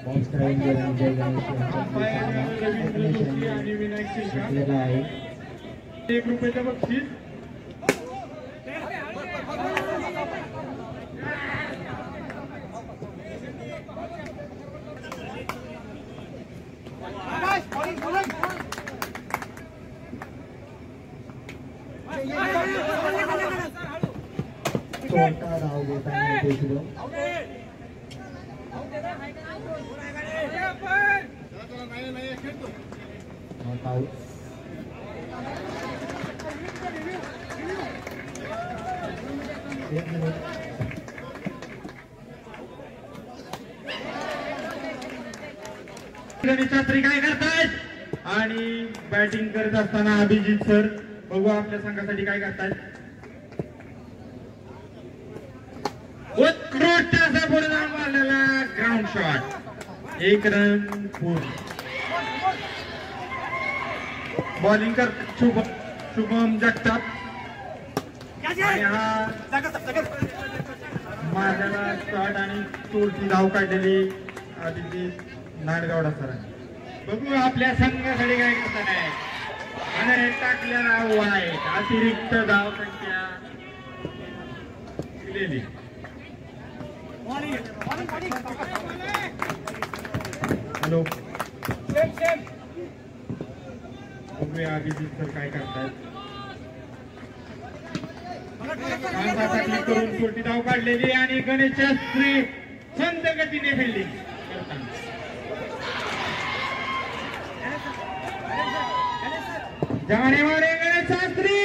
आणि विनायक शिल्पा आहे 1 रुपयाचं बक्षीस. छत्री काय करतायत आणि बॅटिंग करत असताना अभिजित सर बघू आपल्या संघासाठी काय करतायत. उत्कृष्ट असा पुढे जाऊन मारलेला ग्राउंड शॉट 1 रन पूर्ण. बॉलिंग कर शुभम जगताप आणि हा मारलेला शॉट आणि चोरची धाव काढलेली अभिजित नाडगावडा सरांनी. बघू आपल्या संघासाठी काय करतात आहे आणि टाकलेला वाईट अतिरिक्त धाव संख्या दिलेली. हॅलो बघूया अभिजित सर काय करतात. करून छोटी धाव काढलेली आणि गणेश शास्त्री संत गतीने फिल्डिंग करताना. जाणेवाडे गणेश शास्त्री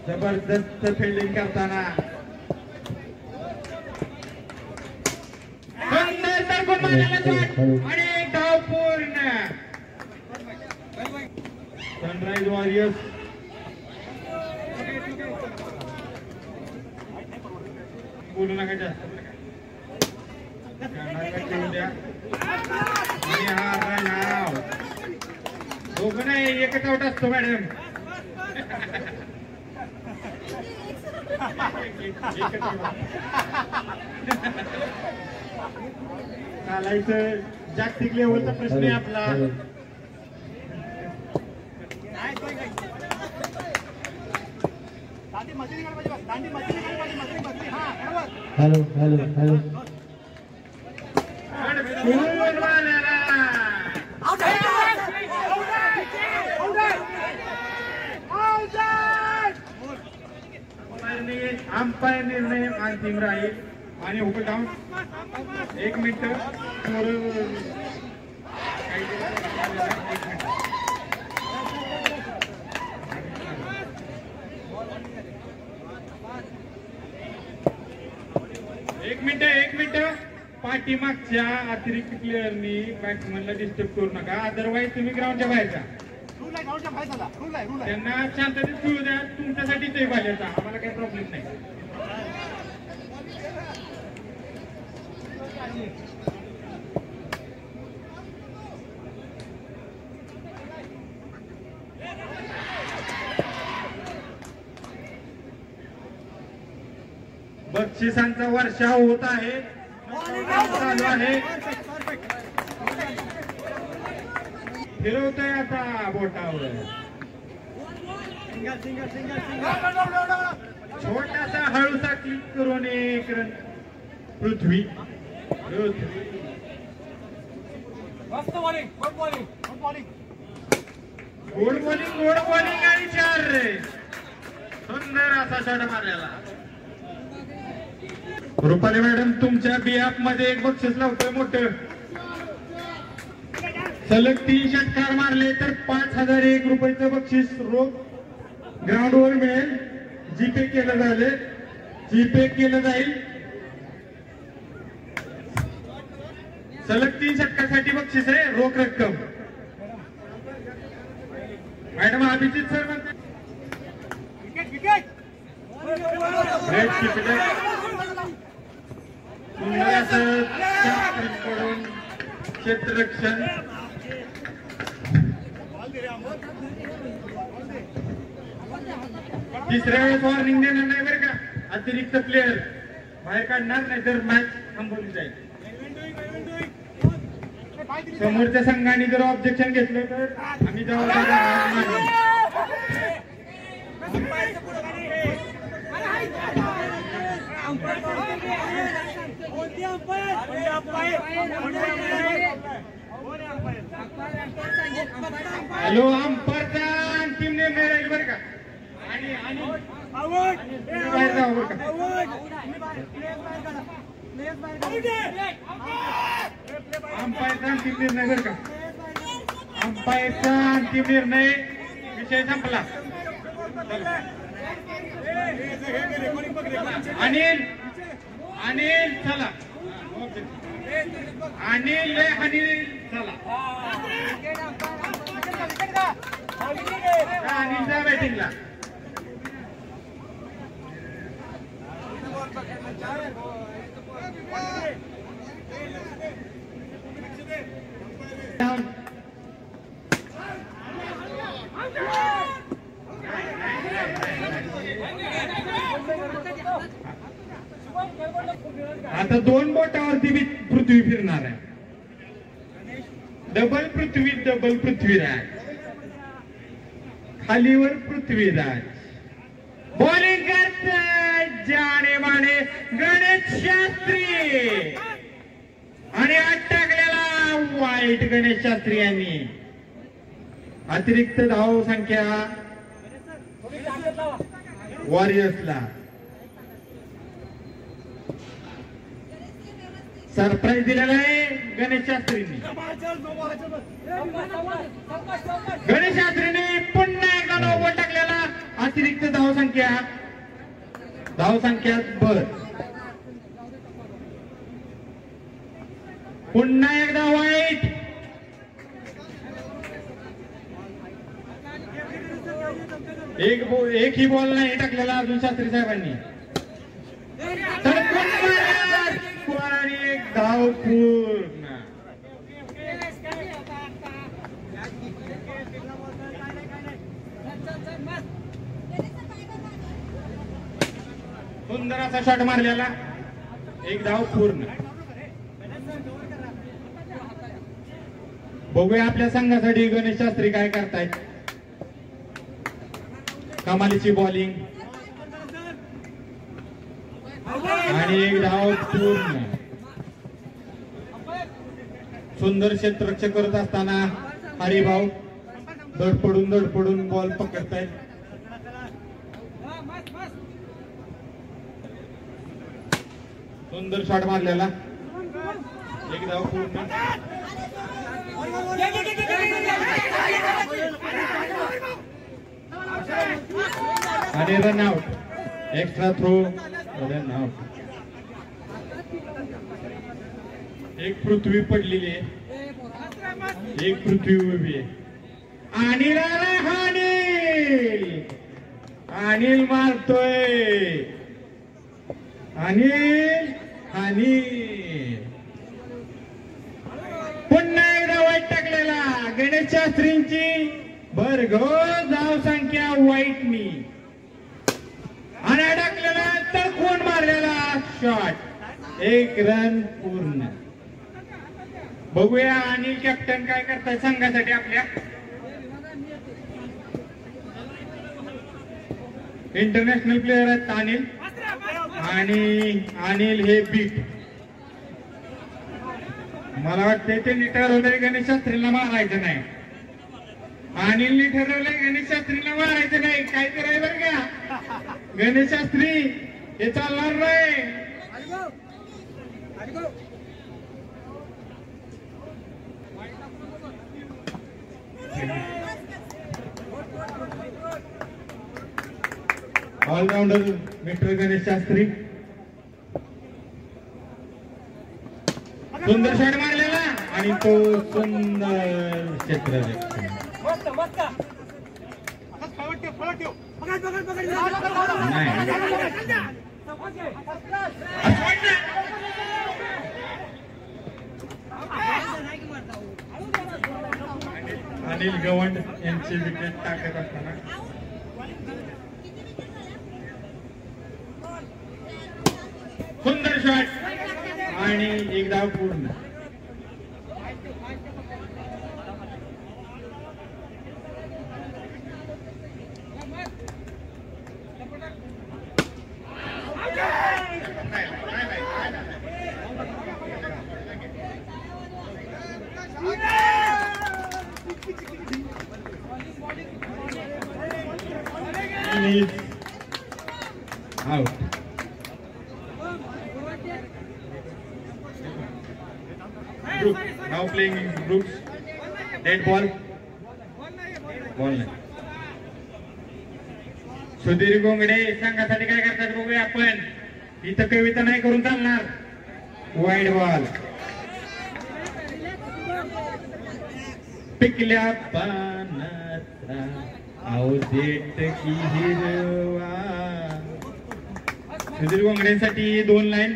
जबरदस्त फिल्डिंग करताना आणि एक धाव पूर्ण. सनराइज वॉरियर्स बोलू नका जास्त द्या. आणि हा रन आउट. दोघं नाही एकच आउट असतो मॅडम. चालायचं जागतिक लेवलचा प्रश्न आहे आपला. हॅलो हॅलो हॅलो अंपायर निर्णय अंतिम राहील आणि हुकल डाऊन 1 मिनिट. एक मिनिट पाठीमागच्या अतिरिक्त प्लेअरनी बॅट्समनला डिस्टर्ब करू नका. अदरवाईज तुम्ही ग्राउंडच्या बाहेर जा. त्यांना शांततेत खेळू द्या. तुमच्यासाठी ते पाहिजे आम्हाला काही प्रॉब्लेम नाही. बक्षिसांचा वर्षाव होत आहे. चालू आहे. फिरवतोय आता बोटावर. छोटासा हळूसा क्लिक करून 1 रन. पृथ्वी गोड बॉलिंग आणि 4 रे. सुंदर असा शॉट मारलेला. रुपाली मॅडम तुमच्या बिहाफ मध्ये एक बक्षीस लावतोय मोठं. सलग 3 षटकार मारले तर 5001 रुपयाचं बक्षीस रोख ग्राउंडवर मिळेल. जीपे केलं जाईल. सलग 3 षटकासाठी बक्षीस आहे रोख रक्कम. मॅडम अभिजित सर म्हणते क्षेत्ररक्षण. तिसऱ्या वेळेस वॉर्निंग देणार नाही बरं का. अतिरिक्त प्लेअर बाहेर काढणार नाही तर मॅच थांबवली जाईल. समोरच्या संघाने जर ऑब्जेक्शन घेतलं तर आम्ही जबाबदार नाही. हॅलो अंपायरचा अंतिम निर्णय राहील बरं का. आणि बाहेर जावं बरं का. अंपायरचा अंतिम निर्णय बरं का. अंपायरचा अंतिम निर्णय. विषय संपला. अनिल अनिल चला. अनिल चला. अनिलच्या बॅटिंगला. आता 2 बोटावरती पृथ्वी फिरणार आहे. डबल पृथ्वीराज. खालीवर पृथ्वीराज. बॉलिंग करत जाणे-माने गणेश शास्त्री आणि आत टाकलेला वाईट गणेश शास्त्री यांनी. अतिरिक्त धाव संख्या वॉरियर्सला. सरप्राईज दिलेला आहे गणेश शास्त्रींनी. गणेश शास्त्रीने पुन्हा एकदा 9 टाकलेला. अतिरिक्त धाव संख्या बर. पुन्हा एकदा वाईट. एकही बॉल नाही टाकलेला अजून शास्त्री साहेबांनी. तर आणि एक धाव पूर्ण. सुंदर असा शॉट मारलेला. एक धाव पूर्ण. बघूया आपल्या संघासाठी गणेश शास्त्री काय करतायत. कमालीची बॉलिंग आणि एक धाव पूर्ण. सुंदर क्षेत्ररक्षक करत असताना हरिभाऊ धडपडून बॉल पकडतायत. सुंदर शॉट मारलेला. एक धाव पूर्ण. आणि run out. Extra throw. Run out. एक पृथ्वी पडलेली आहे. एक पृथ्वी उभी आहे. अनिल मारतोय. अनिल पुन्हा एकदा वाईट टाकलेला. गणेश शास्त्रींची भरघोस धाव संख्या वाईटनी. आणि टाकलेला तर कोण मारलेला शॉट. एक रन पूर्ण. बघूया अनिल कॅप्टन काय करताय संघासाठी आपल्या. इंटरनॅशनल प्लेअर आहेत अनिल. आणि अनिल हे बीट. मला वाटतं त्यांनी ठरवलंय गणेश शास्त्रीला मारायचं नाही. अनिलनी ठरवलंय गणेश शास्त्रीला मारायचं नाही. काय करायचं बरं का गणेश शास्त्री. हे चालणार नाही. Allrounder mister Ganesh Shastri. सुंदर शॉट मारलेला आणि तो सुंदर क्षेत्ररक्षण. अनिल गवंड यांची विकेट टाकत असताना सुंदर शॉट आणि एक धाव पूर्ण. Out. Group. Now playing in groups. Dead ball. Ball नाही. सुधीर गोंगडे संघासाठी काय करतात बघूया आपण. इथं कविता नाही करून चालणार. Wide ball. पिकल्या पानाचा अवदेट की हिरवा. सुधीर गोंगड्यांसाठी 2 लाईन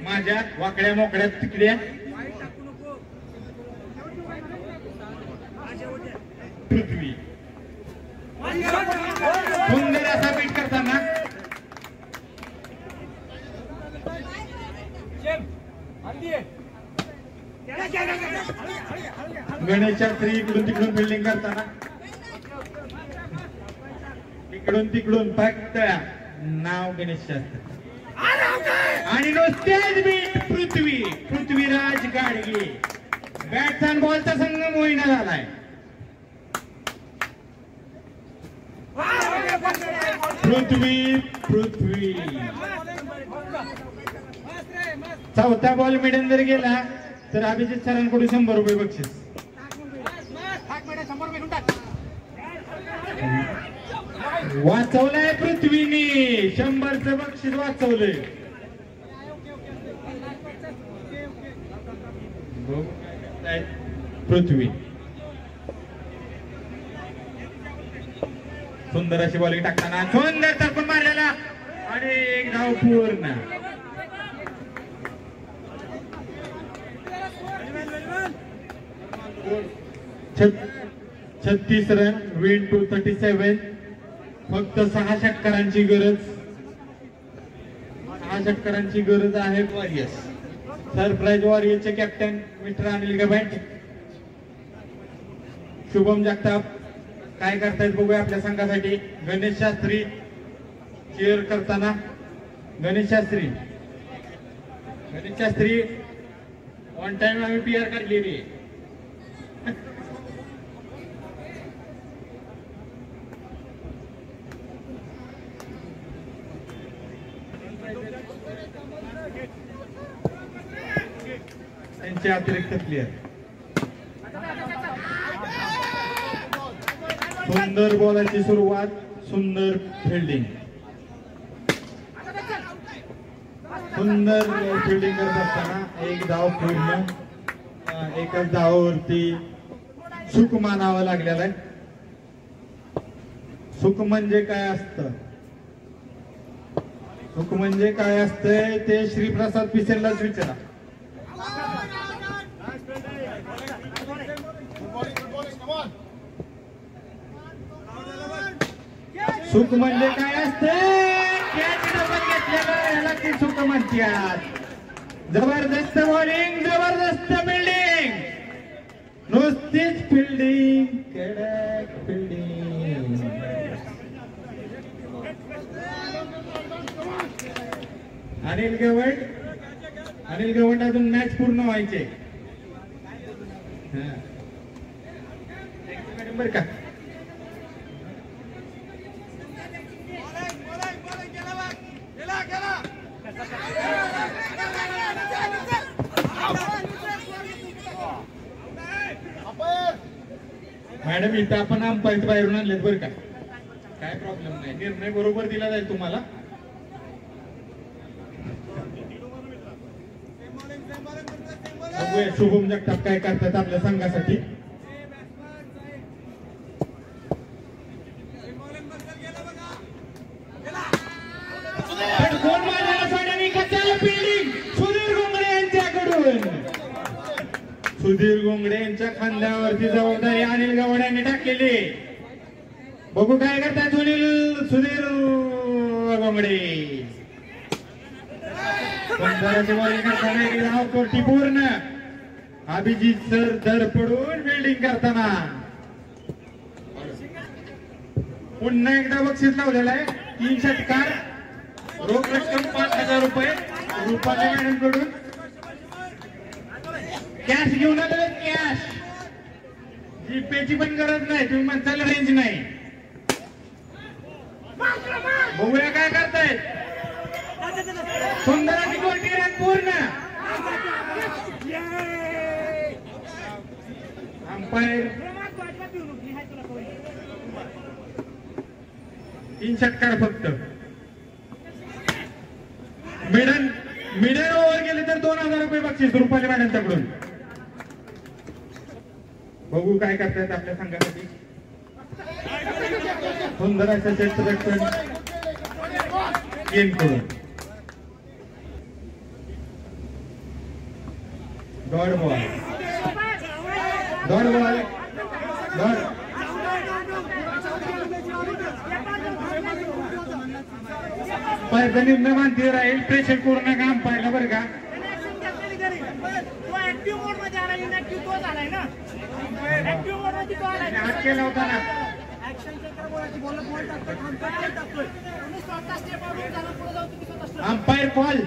माझ्या वाकड्या मोकड्या तिकड्या. पृथ्वी सुंदर असा बीट करताना गणेश शास्त्री इकडून तिकडून फिल्डिंग करताना इकडून तिकडून फक्त नाव गणेश शास्त्री आणि नुसतेच बीट पृथ्वीराज गाडगे. बॅट्स आणि बॉलचा संगम होईना झालाय. पृथ्वी चौथा बॉल मिडन जर गेला तर अभिजित सरांकडून 100 रुपये बक्षीस. वाचवलंय पृथ्वीने. 100चं बक्षीस वाचवलंय. पृथ्वी सुंदर अशी बॉलिंग टाकताना सुंदर टाकून मारलेला आणि एक धाव पूर्ण. 36 रन. Win to 37. फक्त 6 षटकारांची गरज. 6 षटकारांची गरज आहे वॉरियर्स. सरप्राईज वॉरियर्सचे कॅप्टन मिस्टर अनिल गवंड. शुभम जगताप काय करतायत बघूया आपल्या संघासाठी. गणेश शास्त्री चेअर करताना. गणेश शास्त्री ऑन टाइम आम्ही पीआर काढलेली. त्यांचे अतिरिक्त प्लेयर. सुंदर बॉलाची सुरुवात. सुंदर फिल्डिंग. सुंदर फिल्डिंग करत असताना एक धाव पूर्ण. एकाच धावावरती सुख मानावं लागलेलं आहे. सुख म्हणजे काय असतं. सुख म्हणजे काय असतंय ते श्रीप्रसाद पिसेलाच विचारा. सुख म्हणजे काय असते. याला ती सुख म्हणतात. जबरदस्त बॉलिंग. जबरदस्त फिल्डिंग. नुसतीच फिल्डिंग. कडक फिल्डिंग. अनिल गवंड अजून मॅच पूर्ण व्हायचे. बरं का. मॅडम इथं आपण अंपायर बाहेरून आणलेत बरं का. काय प्रॉब्लेम नाही. निर्णय बरोबर दिला जाईल तुम्हाला. शुभम जगताप काय करतात आपल्या संघासाठी. सुधीर गोंगडे यांच्या खांद्यावरती जबाबदारी अनिल गवंड यांनी टाकलेली. बघू काय करतात सुधीर गोंगडे. सुंदराची बॉलिंग करताना एक धाव कोटी पूर्ण. अभिजित सर दर पडून फिल्डिंग करताना पुन्हा एकदा बक्षीस लावलेला आहे. 3 षटकार, रोख रक्कम 5,000 रुपये रुपाली मॅडम कडून. कॅश घेऊन आले, कॅश. जीपेची पण गरज नाही, तुम्ही म्हणताल रेंज नाही. बघूया काय करतायत. सुंदराची गोटी रन पूर्ण. अंपायर 3 षटकार फक्त. मिडल ओव्हर गेले तर 2,000 रुपये बक्षीस रुपाली मॅडमच्याकडून. बघू काय करतायत आपल्या संघासाठी. सुंदर असं क्षेत्ररक्षण गेम करून. डॉट बॉल पायचा निर्णय मानती राहील. प्रेशर करू नका अंपायरला बरं का. हात केला होता ना. Umpire call,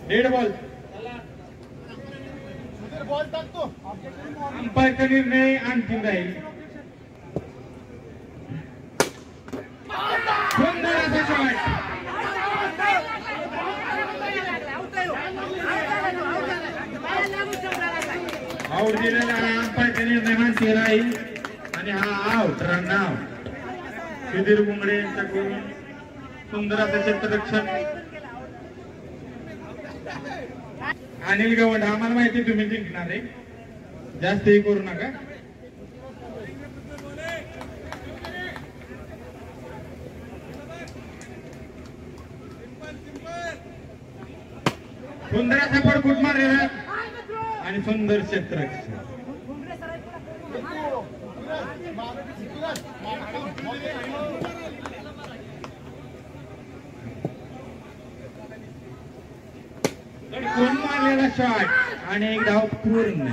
dead ball. अंपायरचा निर्णय अंतिम राहील. सुंदर असा शॉट. आउट दिलेला अंपायरचा निर्णय मानती राहील आणि हा out. Run out. Sudhir Bungade यांच्याकडून सुंदर असं क्षेत्ररक्षण. अनिल गवंड, आम्हाला माहिती तुम्ही जिंकणार आहे, जास्तही करू नका. सुंदर असा पडकूट मारलेला आणि सुंदर क्षेत्ररक्षण. कोण मारलेला शॉट आणि एक धाव पूर्ण.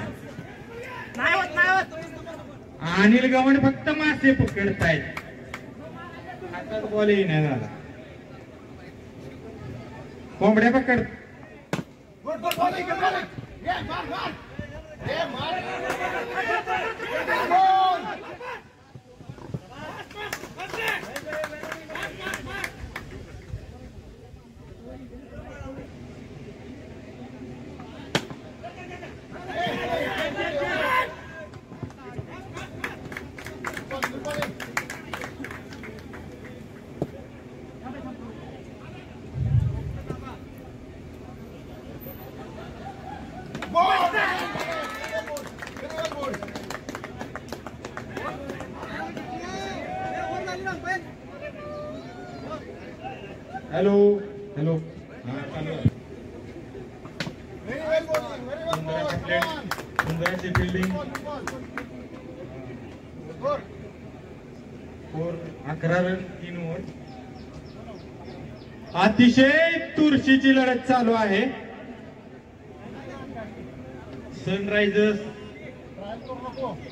अनिल गवंड फक्त मासे पकडतायत, हातात बॉल येणार झाला. कोंबड्या पकड. Hello hello. सुंदराची फिल्डिंग. 11 run 3 over. अतिशय तुरशीची लढत चालू आहे. सनरायझर्स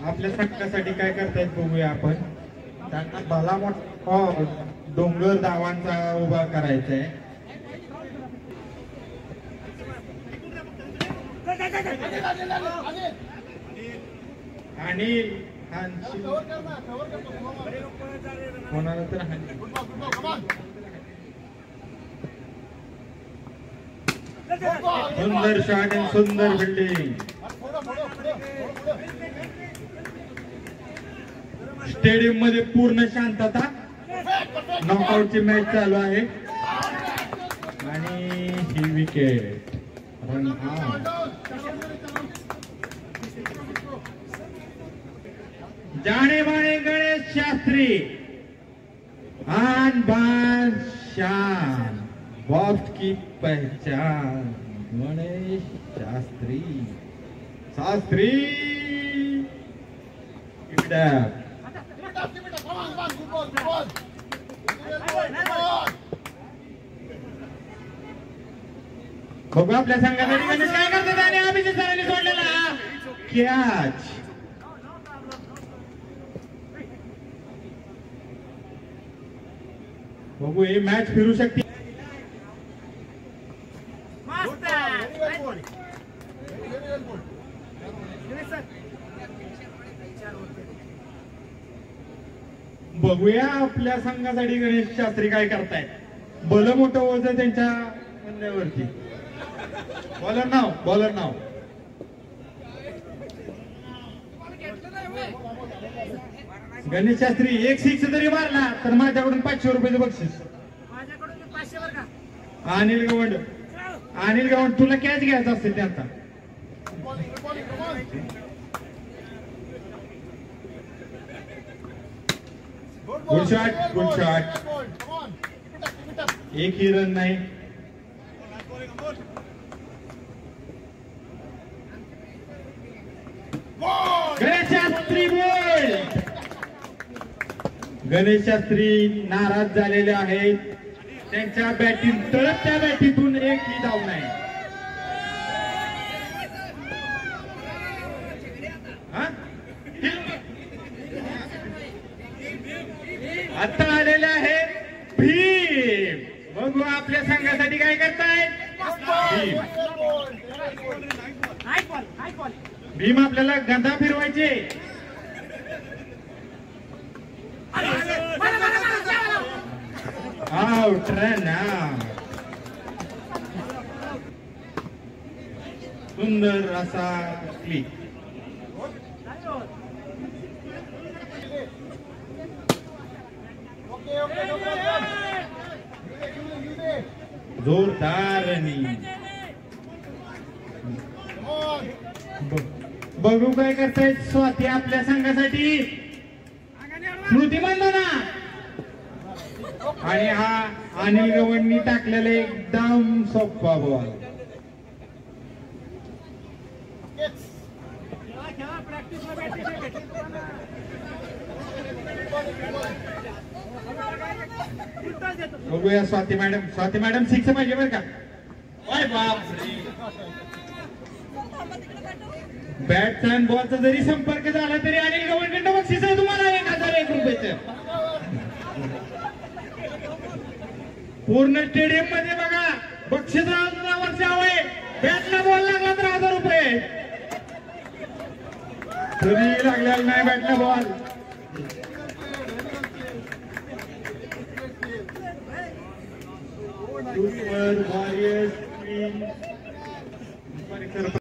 आपल्या संघासाठी काय करतायत बघूया आपण. त्यांना भला मोठा डोंगर धावांचा उभा करायचा आहे. आणि कोणाला तर सुंदर शॉट आणि सुंदर फिल्डिंग. स्टेडियम मध्ये पूर्ण शांतता. नॉकआउटची मॅच चालू आहे आणि ही विकेट. Run out. जाने माने गणेश शास्त्री. आन बान शान, बॉक्स की पहचान गणेश शास्त्री. शास्त्री बघू आपल्या संघासाठी गणेश काय करतात आणि अभिजित सरांनी सोडलेला कॅच. बघू ही मॅच फिरू शकते. बघूया आपल्या संघासाठी गणेश शास्त्री काय करतायत. भलं मोठं ओझं त्यांच्या म्हणण्यावरती. बॉलर नाव गणेश शास्त्री. एक सिक्स जरी मारला तर माझ्याकडून 500 रुपयाचं बक्षीस. अनिल गवंड तुला कॅच घ्यायचा असेल त्यांचा. Good shot. एकही रन नाही. गणेश शास्त्री बोल्ड. गणेश शास्त्री नाराज झालेले आहेत. त्यांच्या बॅटिंग तळपत्या बॅटीतून एकही धाव नाही. आता आलेले आहेत भीम. बघू आपल्या संघासाठी काय करतायत भीम. आपल्याला गंधा फिरवायचे. Out run. सुंदर असा क्लिक. जोरदार रनिंग. बघू काय करतायत स्वाती आपल्या संघासाठी. स्मृती मंदाना आणि हा अनिल गवंडनी टाकलेला एकदम सोपा बॉल. बघूया स्वाती मॅडम सिक्स पाहिजे बरं का. बॅटचा आणि बॉलचा जरी संपर्क झाला तरी अनिल गवंडकडनं बक्षीस आहे तुम्हाला 1001 रुपयाचं. पूर्ण स्टेडियम मध्ये बघा बक्षीस वर्ष हवंय. बॅटला बॉल लागला तर 1000 रुपये. तरी लागलेला नाही बॅटला बॉल. Super Warriors